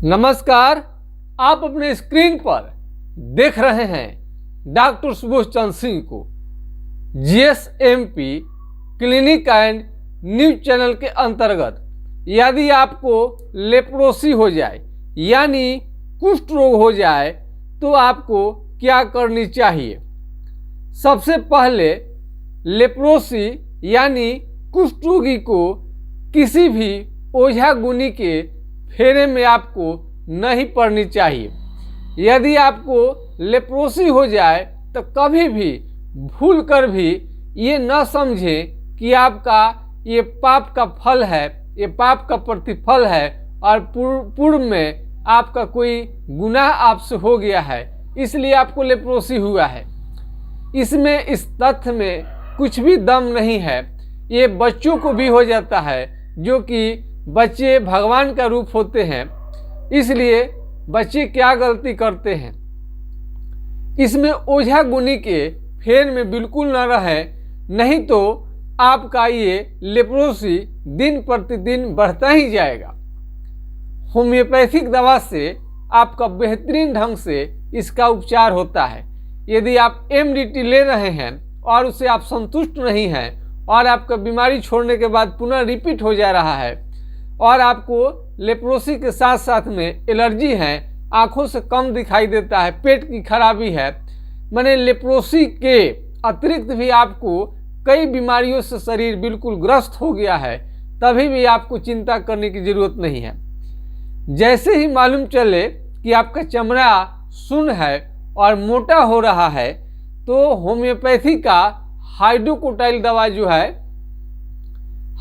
नमस्कार। आप अपने स्क्रीन पर देख रहे हैं डॉक्टर सुबोध चंद्र सिंह को GSMP clinic and news channel के अंतर्गत। यदि आपको लेप्रोसी हो जाए यानी कुष्ठ रोग हो जाए तो आपको क्या करनी चाहिए। सबसे पहले लेप्रोसी यानी कुष्ठ रोगी को किसी भी ओझा गुनी के फेरे में आपको नहीं पड़नी चाहिए। यदि आपको लेप्रोसी हो जाए तो कभी भी भूल कर भी ये न समझें कि आपका ये पाप का फल है, ये पाप का प्रतिफल है और पूर्व में आपका कोई गुनाह आपसे हो गया है इसलिए आपको लेप्रोसी हुआ है। इसमें इस तथ्य में कुछ भी दम नहीं है। ये बच्चों को भी हो जाता है, जो कि बच्चे भगवान का रूप होते हैं, इसलिए बच्चे क्या गलती करते हैं। इसमें ओझा गुनी के फेर में बिल्कुल न रहे, नहीं तो आपका ये लेप्रोसी दिन प्रतिदिन बढ़ता ही जाएगा। होम्योपैथिक दवा से आपका बेहतरीन ढंग से इसका उपचार होता है। यदि आप MDT ले रहे हैं और उससे आप संतुष्ट नहीं हैं और आपका बीमारी छोड़ने के बाद पुनः रिपीट हो जा रहा है और आपको लेप्रोसी के साथ साथ में एलर्जी है, आँखों से कम दिखाई देता है, पेट की खराबी है, माने लेप्रोसी के अतिरिक्त भी आपको कई बीमारियों से शरीर बिल्कुल ग्रस्त हो गया है, तभी भी आपको चिंता करने की ज़रूरत नहीं है। जैसे ही मालूम चले कि आपका चमड़ा सुन्न है और मोटा हो रहा है तो होम्योपैथी का हाइड्रोकोटाइल दवा जो है,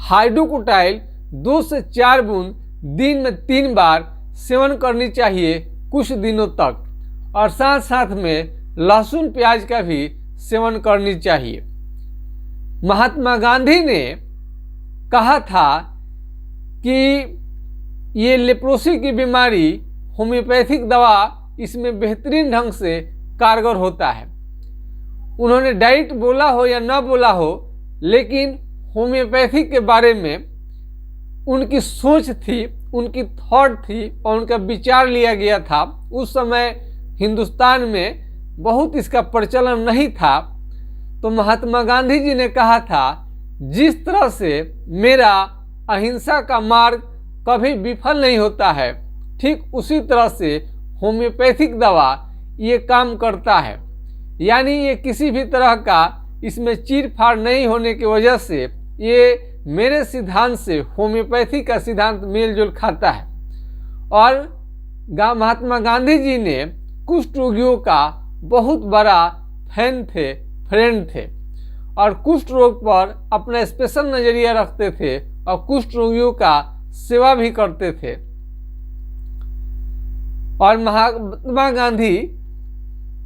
हाइड्रोकोटाइल 2 से 4 बूंद दिन में 3 बार सेवन करनी चाहिए कुछ दिनों तक, और साथ साथ में लहसुन प्याज का भी सेवन करनी चाहिए। महात्मा गांधी ने कहा था कि ये लेप्रोसी की बीमारी होम्योपैथिक दवा इसमें बेहतरीन ढंग से कारगर होता है। उन्होंने डाइट बोला हो या ना बोला हो, लेकिन होम्योपैथी के बारे में उनकी सोच थी, उनकी थॉट थी और उनका विचार लिया गया था। उस समय हिंदुस्तान में बहुत इसका प्रचलन नहीं था, तो महात्मा गांधी जी ने कहा था, जिस तरह से मेरा अहिंसा का मार्ग कभी विफल नहीं होता है, ठीक उसी तरह से होम्योपैथिक दवा ये काम करता है। यानी ये किसी भी तरह का इसमें चीर फाड़ नहीं होने की वजह से ये मेरे सिद्धांत से होम्योपैथी का सिद्धांत मेल जोल खाता है। और महात्मा गांधी जी ने कुष्ठ रोगियों का बहुत बड़ा फ्रेंड थे और कुष्ठ रोग पर अपना स्पेशल नज़रिया रखते थे और कुष्ठ रोगियों का सेवा भी करते थे। और महात्मा गांधी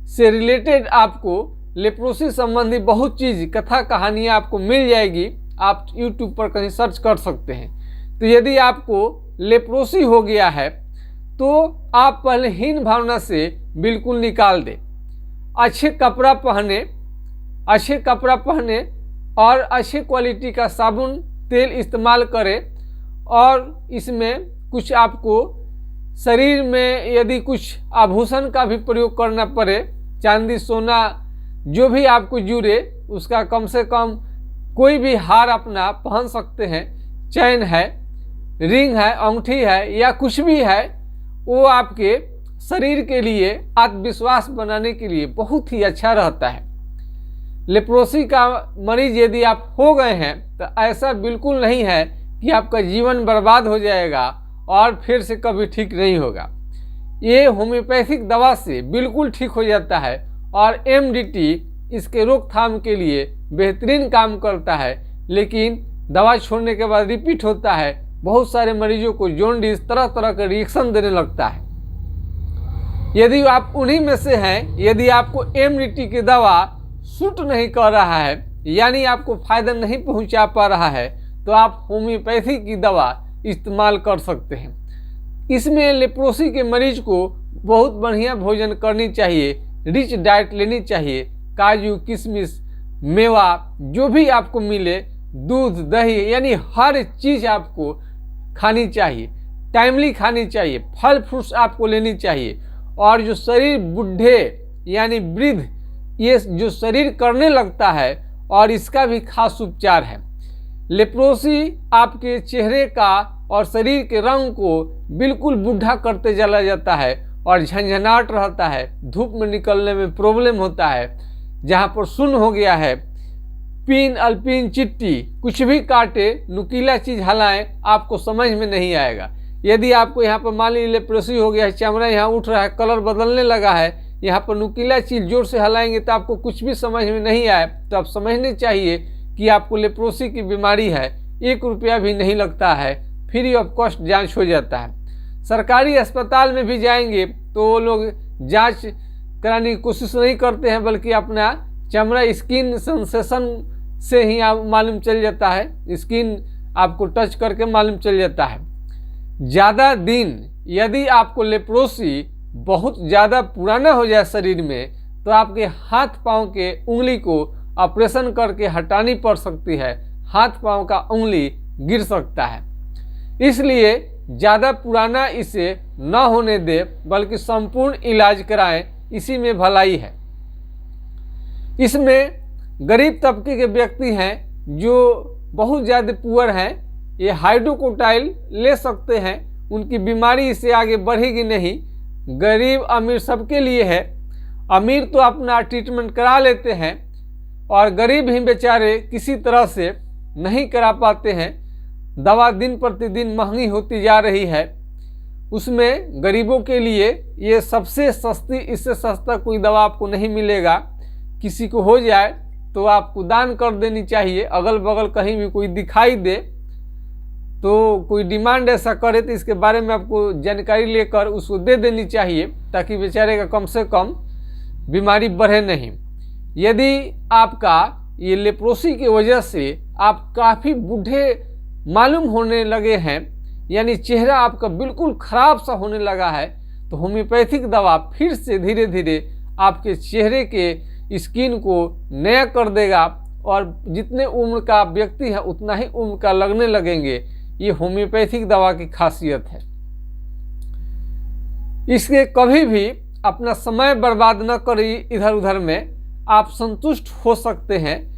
से रिलेटेड आपको लेप्रोसी संबंधी बहुत चीज़, कथा कहानियाँ आपको मिल जाएगी। आप YouTube पर कहीं सर्च कर सकते हैं। तो यदि आपको लेप्रोसी हो गया है तो आप पहले हीन भावना से बिल्कुल निकाल दें। अच्छे कपड़ा पहने और अच्छे क्वालिटी का साबुन तेल इस्तेमाल करें। और इसमें कुछ आपको शरीर में यदि कुछ आभूषण का भी प्रयोग करना पड़े, चांदी सोना जो भी आपको जुड़े उसका कम से कम कोई भी हार अपना पहन सकते हैं। चैन है, रिंग है, अंगूठी है या कुछ भी है, वो आपके शरीर के लिए आत्मविश्वास बनाने के लिए बहुत ही अच्छा रहता है। लेप्रोसी का मरीज यदि आप हो गए हैं तो ऐसा बिल्कुल नहीं है कि आपका जीवन बर्बाद हो जाएगा और फिर से कभी ठीक नहीं होगा। ये होम्योपैथिक दवा से बिल्कुल ठीक हो जाता है और MDT इसके रोकथाम के लिए बेहतरीन काम करता है, लेकिन दवा छोड़ने के बाद रिपीट होता है। बहुत सारे मरीजों को जॉन्डिस, तरह तरह का रिएक्शन देने लगता है। यदि आप उन्हीं में से हैं, यदि आपको MDT की दवा सूट नहीं कर रहा है यानी आपको फायदा नहीं पहुंचा पा रहा है, तो आप होम्योपैथी की दवा इस्तेमाल कर सकते हैं। इसमें लेप्रोसी के मरीज को बहुत बढ़िया भोजन करनी चाहिए, रिच डाइट लेनी चाहिए, काजू किशमिश मेवा जो भी आपको मिले, दूध दही यानी हर चीज़ आपको खानी चाहिए। टाइमली खानी चाहिए, फल फ्रूट्स आपको लेनी चाहिए। और जो शरीर बुढ़े यानी वृद्ध ये जो शरीर करने लगता है और इसका भी खास उपचार है। लेप्रोसी आपके चेहरे का और शरीर के रंग को बिल्कुल बूढ़ा करते चला जाता है और झंझनाहट रहता है, धूप में निकलने में प्रॉब्लम होता है, जहाँ पर शून्य हो गया है, पिन अल्पिन चिट्टी कुछ भी काटे, नुकीला चीज़ हलाएं, आपको समझ में नहीं आएगा। यदि आपको यहाँ पर मान लीजिए लेप्रोसी हो गया है, चमड़ा यहाँ उठ रहा है, कलर बदलने लगा है, यहाँ पर नुकीला चीज़ जोर से हलाएंगे तो आपको कुछ भी समझ में नहीं आए, तो आप समझने चाहिए कि आपको लेप्रोसी की बीमारी है। 1 रुपया भी नहीं लगता है, फ्री ऑफ कॉस्ट जांच हो जाता है। सरकारी अस्पताल में भी जाएंगे तो वो लोग जांच कराने की कोशिश नहीं करते हैं, बल्कि अपना चमड़ा स्किन सेंसेशन से ही आप मालूम चल जाता है, स्किन आपको टच करके मालूम चल जाता है। ज़्यादा दिन यदि आपको लेप्रोसी बहुत ज़्यादा पुराना हो जाए शरीर में, तो आपके हाथ पांव के उंगली को ऑपरेशन करके हटानी पड़ सकती है, हाथ पांव का उंगली गिर सकता है। इसलिए ज़्यादा पुराना इसे न होने दे, बल्कि संपूर्ण इलाज कराएं, इसी में भलाई है। इसमें गरीब तबके के व्यक्ति हैं जो बहुत ज़्यादा पुअर हैं, ये हाइड्रोकोटाइल ले सकते हैं, उनकी बीमारी इससे आगे बढ़ेगी नहीं। गरीब अमीर सबके लिए है, अमीर तो अपना ट्रीटमेंट करा लेते हैं और गरीब ही बेचारे किसी तरह से नहीं करा पाते हैं। दवा दिन प्रतिदिन महंगी होती जा रही है, उसमें गरीबों के लिए ये सबसे सस्ती, इससे सस्ता कोई दवा आपको नहीं मिलेगा। किसी को हो जाए तो आपको दान कर देनी चाहिए। अगल बगल कहीं भी कोई दिखाई दे तो कोई डिमांड ऐसा करे तो इसके बारे में आपको जानकारी लेकर उसको दे देनी चाहिए, ताकि बेचारे का कम से कम बीमारी बढ़े नहीं। यदि आपका ये लेप्रोसी की वजह से आप काफ़ी बूढ़े मालूम होने लगे हैं, यानी चेहरा आपका बिल्कुल ख़राब सा होने लगा है, तो होम्योपैथिक दवा फिर से धीरे धीरे आपके चेहरे के स्किन को नया कर देगा और जितने उम्र का व्यक्ति है उतना ही उम्र का लगने लगेंगे। ये होम्योपैथिक दवा की खासियत है। इसके कभी भी अपना समय बर्बाद न करें इधर उधर में, आप संतुष्ट हो सकते हैं,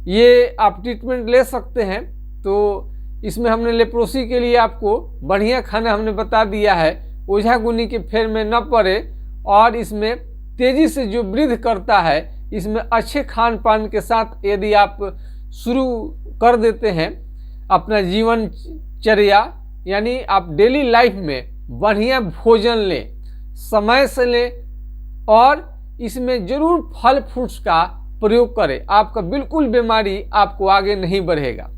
ये आप ट्रीटमेंट ले सकते हैं। तो इसमें हमने लेप्रोसी के लिए आपको बढ़िया खाना हमने बता दिया है, ओझा गुनी के फेर में न पड़े और इसमें तेज़ी से जो वृद्धि करता है, इसमें अच्छे खान पान के साथ यदि आप शुरू कर देते हैं अपना जीवनचर्या, यानी आप डेली लाइफ में बढ़िया भोजन लें, समय से लें और इसमें ज़रूर फल फ्रूट्स का प्रयोग करें, आपका बिल्कुल बीमारी आपको आगे नहीं बढ़ेगा।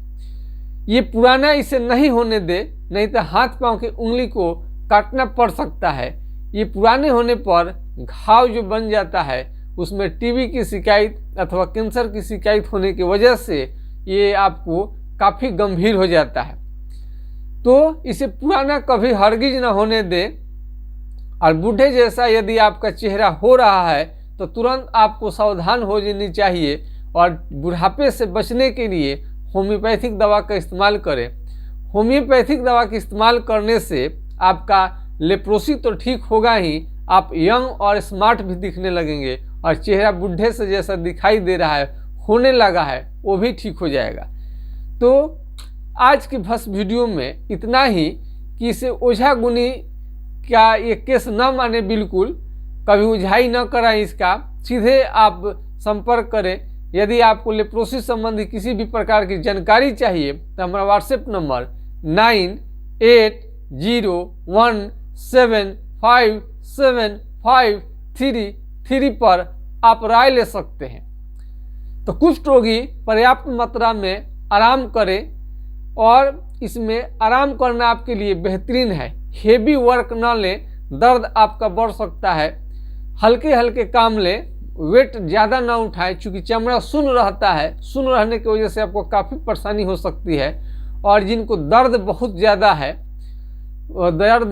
ये पुराना इसे नहीं होने दे, नहीं तो हाथ पांव की उंगली को काटना पड़ सकता है। ये पुराने होने पर घाव जो बन जाता है उसमें टीबी की शिकायत अथवा कैंसर की शिकायत होने की वजह से ये आपको काफ़ी गंभीर हो जाता है। तो इसे पुराना कभी हरगिज न होने दें। और बूढ़े जैसा यदि आपका चेहरा हो रहा है तो तुरंत आपको सावधान हो जानी चाहिए और बुढ़ापे से बचने के लिए होम्योपैथिक दवा का इस्तेमाल करें। होम्योपैथिक दवा का इस्तेमाल करने से आपका लेप्रोसी तो ठीक होगा ही, आप यंग और स्मार्ट भी दिखने लगेंगे और चेहरा बूढ़े से जैसा दिखाई दे रहा है, होने लगा है, वो भी ठीक हो जाएगा। तो आज की बस वीडियो में इतना ही कि इसे ओझा गुनी का ये केस न माने, बिल्कुल कभी उझाई न कराएं, इसका सीधे आप संपर्क करें। यदि आपको लेप्रोसी संबंधी किसी भी प्रकार की जानकारी चाहिए तो हमारा व्हाट्सएप नंबर 9807575333 पर आप राय ले सकते हैं। तो कुष्ठ रोगी पर्याप्त मात्रा में आराम करें और इसमें आराम करना आपके लिए बेहतरीन है। हेवी वर्क न लें, दर्द आपका बढ़ सकता है। हल्के हल्के काम लें, वेट ज़्यादा ना उठाएं, चूँकि चमड़ा शून्य रहता है, शून्य रहने की वजह से आपको काफ़ी परेशानी हो सकती है। और जिनको दर्द बहुत ज़्यादा है, दर्द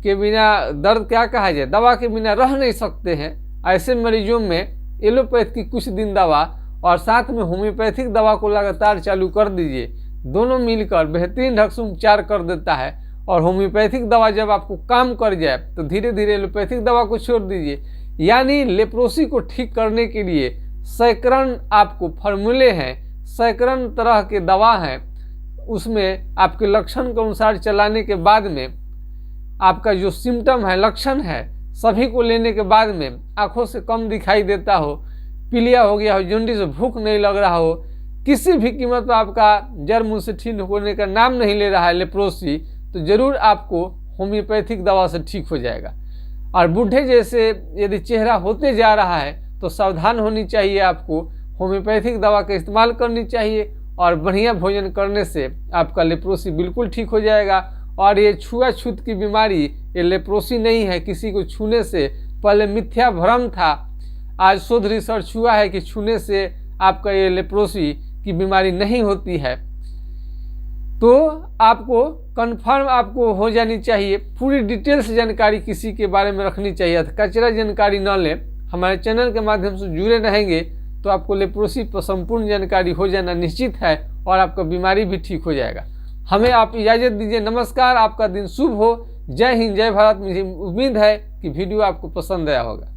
के बिना, दर्द क्या कहा जाए, दवा के बिना रह नहीं सकते हैं, ऐसे मरीजों में एलोपैथ की कुछ दिन दवा और साथ में होम्योपैथिक दवा को लगातार चालू कर दीजिए। दोनों मिलकर बेहतरीन ढंग से उपचार कर देता है और होम्योपैथिक दवा जब आपको काम कर जाए तो धीरे धीरे एलोपैथिक दवा को छोड़ दीजिए। यानी लेप्रोसी को ठीक करने के लिए सैकड़ों आपको फार्मूले हैं, सैकड़ों तरह के दवा हैं, उसमें आपके लक्षण के अनुसार चलाने के बाद में आपका जो सिम्टम है, लक्षण है, सभी को लेने के बाद में आंखों से कम दिखाई देता हो, पीलिया हो गया हो, जॉन्डिस, भूख नहीं लग रहा हो, किसी भी कीमत पर आपका जड़ मूल से ठीक होने का नाम नहीं ले रहा है लेप्रोसी, तो ज़रूर आपको होम्योपैथिक दवा से ठीक हो जाएगा। और बूढ़े जैसे यदि चेहरा होते जा रहा है तो सावधान होनी चाहिए, आपको होम्योपैथिक दवा का इस्तेमाल करनी चाहिए और बढ़िया भोजन करने से आपका लेप्रोसी बिल्कुल ठीक हो जाएगा। और ये छुआछूत की बीमारी, ये लेप्रोसी नहीं है। किसी को छूने से पहले मिथ्या भ्रम था, आज शोध रिसर्च हुआ है कि छूने से आपका ये लेप्रोसी की बीमारी नहीं होती है। तो आपको कंफर्म आपको हो जानी चाहिए, पूरी डिटेल्स जानकारी किसी के बारे में रखनी चाहिए, कचरा जानकारी न लें। हमारे चैनल के माध्यम से जुड़े रहेंगे तो आपको लेप्रोसी पर संपूर्ण जानकारी हो जाना निश्चित है और आपका बीमारी भी ठीक हो जाएगा। हमें आप इजाज़त दीजिए। नमस्कार, आपका दिन शुभ हो। जय हिंद, जय भारत। मुझे उम्मीद है कि वीडियो आपको पसंद आया होगा।